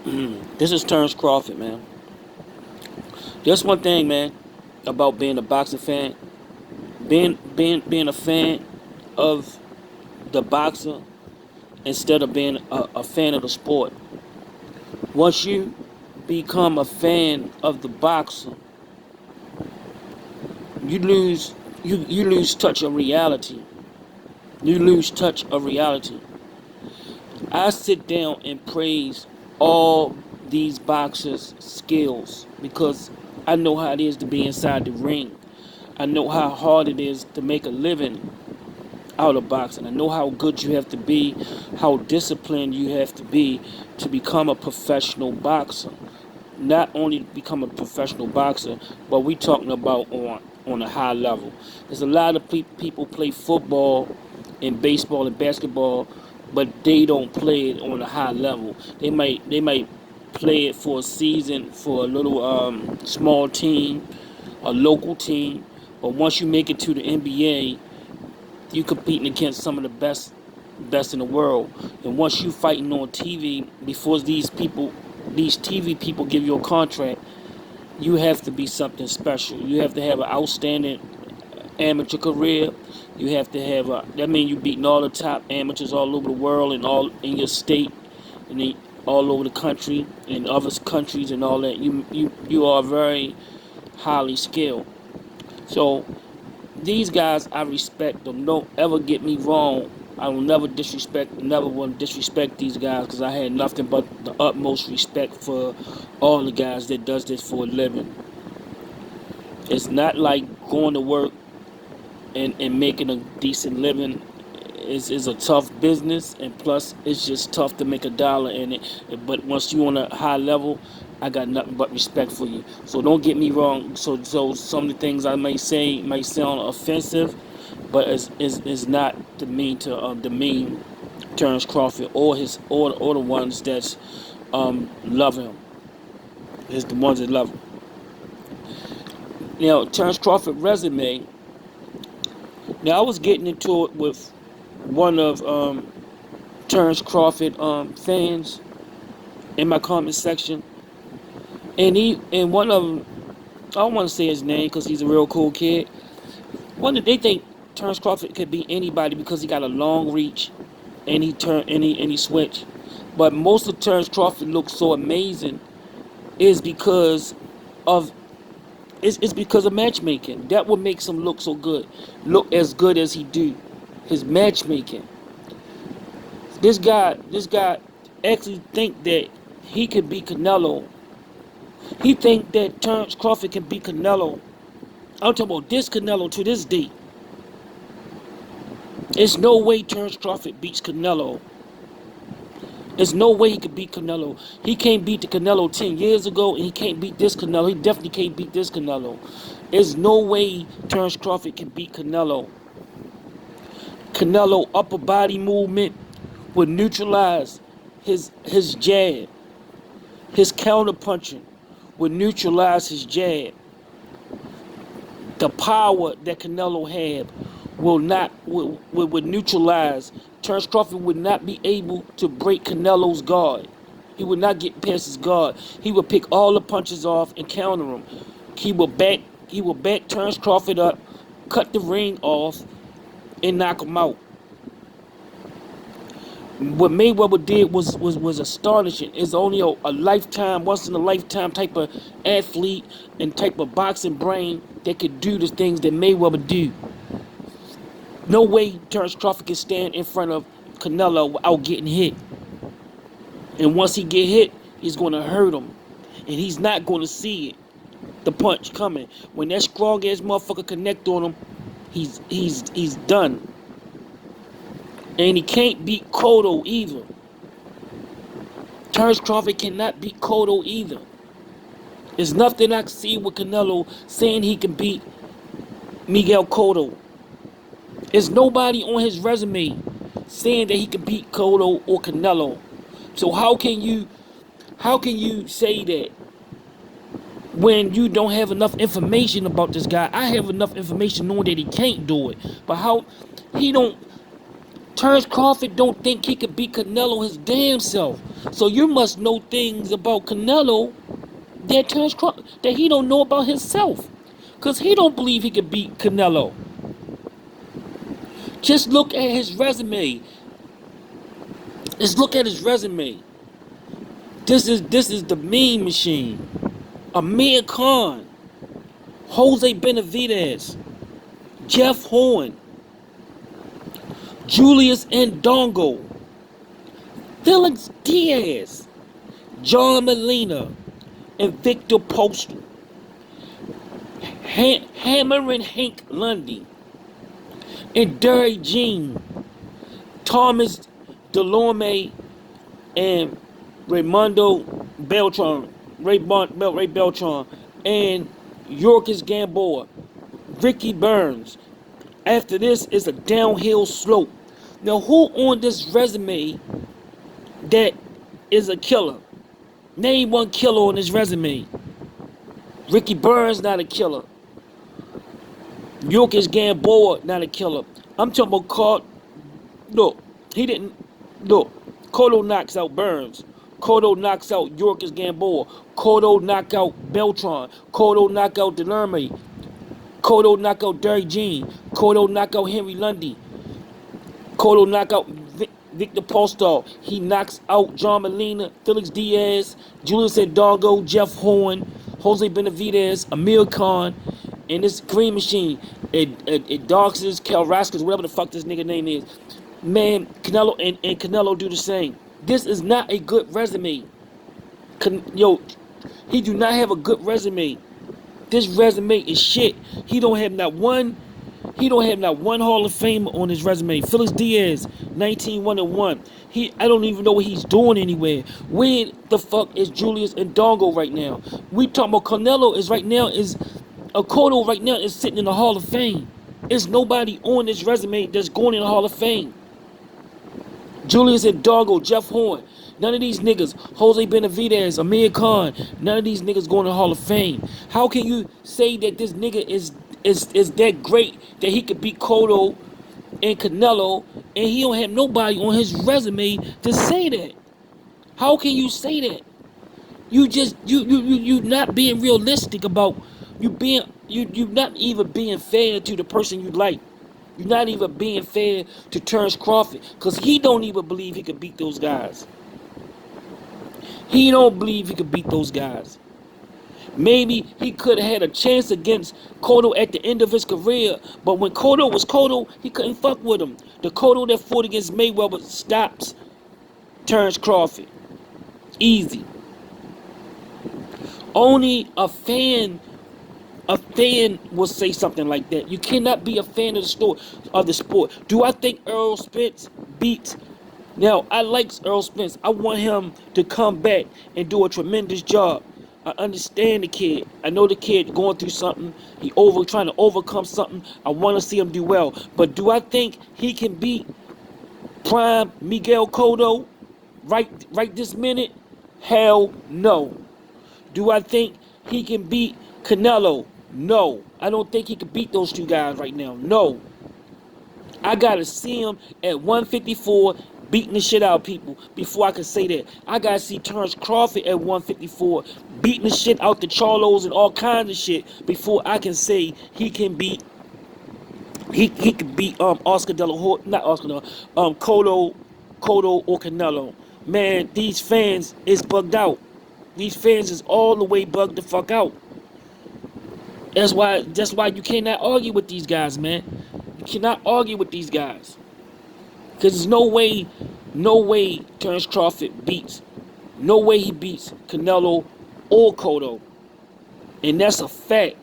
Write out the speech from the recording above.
This is Terrence Crawford, man. There's one thing, man, about being a boxing fan. Being a fan of the boxer instead of being a fan of the sport. Once you become a fan of the boxer, you lose touch of reality. You lose touch of reality. I sit down and praise all these boxers' skills because I know how it is to be inside the ring. I know how hard it is to make a living out of boxing. I know how good you have to be, how disciplined you have to become a professional boxer. Not only to become a professional boxer, but we talking about on a high level. There's a lot of people play football and baseball and basketball, but they don't play it on a high level. They might play it for a season for a little small team, a local team, but once you make it to the NBA, you competing against some of the best in the world. And once you fighting on TV, before these TV people give you a contract, you have to be something special. You have to have an outstanding amateur career. You have to have that means you beating all the top amateurs all over the world and all in your state and all over the country and other countries and all that. You are very highly skilled. So these guys, I respect them. Don't ever get me wrong. I will never want to disrespect these guys because I had nothing but the utmost respect for all the guys that does this for a living. It's not like going to work and making a decent living is a tough business, and plus it's just tough to make a dollar in it. But once you on a high level, I got nothing but respect for you. So don't get me wrong. So some of the things I may say might sound offensive, but it's not demean Terrence Crawford or the ones that love him. It's the ones that love him. Now Terrence Crawford resume. Now I was getting into it with one of Terrence Crawford fans in my comment section, and one of them, I don't want to say his name because he's a real cool kid. They think Terrence Crawford could be anybody because he got a long reach and he switch. But most of Terrence Crawford looks so amazing is because of it's because of matchmaking. That what makes him look so good, look as good as he do. His matchmaking. This guy actually think that he could be Canelo. He think that Terrence Crawford can be Canelo. I'm talking about this Canelo to this day. There's no way Terrence Crawford beats Canelo. There's no way he could beat Canelo. He can't beat the Canelo 10 years ago, and he can't beat this Canelo. He definitely can't beat this Canelo. There's no way Terrence Crawford can beat Canelo. Canelo upper body movement would neutralize his jab. His counter punching would neutralize his jab. The power that Canelo had would neutralize. Terrence Crawford would not be able to break Canelo's guard. He would not get past his guard. He would pick all the punches off and counter him. He would back Terrence Crawford up, cut the ring off, and knock him out. What Mayweather did was astonishing. It's only a lifetime, once in a lifetime type of athlete and type of boxing brain that could do the things that Mayweather do. No way Terrence Crawford can stand in front of Canelo without getting hit. And once he get hit, he's going to hurt him. And he's not going to see it, the punch coming. When that strong ass motherfucker connect on him, he's done. And he can't beat Cotto either. Terrence Crawford cannot beat Cotto either. There's nothing I can see with Canelo saying he can beat Miguel Cotto. There's nobody on his resume saying that he can beat Cotto or Canelo. So how can you say that when you don't have enough information about this guy? I have enough information knowing that he can't do it. But how he don't Terrence Crawford don't think he could beat Canelo his damn self. So you must know things about Canelo that Terrence Crawford that he don't know about himself. Cause he don't believe he could beat Canelo. Just look at his resume. Just look at his resume. This is the meme machine. Amir Khan, Jose Benavidez, Jeff Horn, Julius Ndongo, Felix Diaz, John Molina, and Victor Postal. Hammer and Hank Lundy, and Derek Jean, Thomas Delorme, and Raymundo Beltran, Ray Beltran, and Yorkis Gamboa, Ricky Burns. After this is a downhill slope. Now, who on this resume that is a killer? Name one killer on this resume. Ricky Burns, not a killer. Yorkis Gamboa, not a killer. I'm talking about Cotto. Look, he didn't. Look, Cotto knocks out Burns. Cotto knocks out Yorkis Gamboa. Cotto knock out Beltran. Cotto knock out Delorme. Cotto knock out Derek Jean. Cotto knock out Henry Lundy. Cotto knock out Victor Postal. He knocks out John Molina, Felix Diaz, Julius Ndongo, Jeff Horn, Jose Benavidez, Amir Khan, and this Green Machine, it Darkses, Cal Rascals, whatever the fuck this nigga name is. Man, Canelo and Canelo do the same. This is not a good resume. He do not have a good resume. This resume is shit. He don't have not one Hall of Fame on his resume. Felix Diaz, 19-1-1. I don't even know what he's doing anywhere. Where the fuck is Julius Ndongo right now? We talking about Canelo Cotto right now is sitting in the Hall of Fame. There's nobody on this resume that's going in the Hall of Fame. Julius Ndongo, Jeff Horn, none of these niggas, Jose Benavidez, Amir Khan, none of these niggas going to the Hall of Fame. How can you say that this nigga is that great that he could beat Cotto and Canelo and he don't have nobody on his resume to say that? How can you say that? You not being realistic about you not even being fair to the person you like. You're not even being fair to Terrence Crawford because he don't even believe he could beat those guys. He don't believe he could beat those guys. Maybe he could have had a chance against Cotto at the end of his career, but when Cotto was Cotto, he couldn't fuck with him. The Cotto that fought against Mayweather stops Terrence Crawford. Easy. Only a fan will say something like that. You cannot be a fan of the sport. Do I think Errol Spence beats? Now, I like Errol Spence. I want him to come back and do a tremendous job. I understand the kid. I know the kid going through something. He trying to overcome something. I want to see him do well. But do I think he can beat prime Miguel Cotto right this minute? Hell no. Do I think he can beat Canelo? No. I don't think he can beat those two guys right now. No. I gotta see him at 154 beating the shit out of people before I can say that. I gotta see Terrence Crawford at 154 beating the shit out the Charlos and all kinds of shit before I can say he can beat Oscar De La Hoya, not Oscar De La Cotto or Canelo. Man, these fans is bugged out. These fans is all the way bugged the fuck out. That's why you cannot argue with these guys, man. You cannot argue with these guys. Because there's no way Terrence Crawford beats. No way he beats Canelo or Cotto. And that's a fact.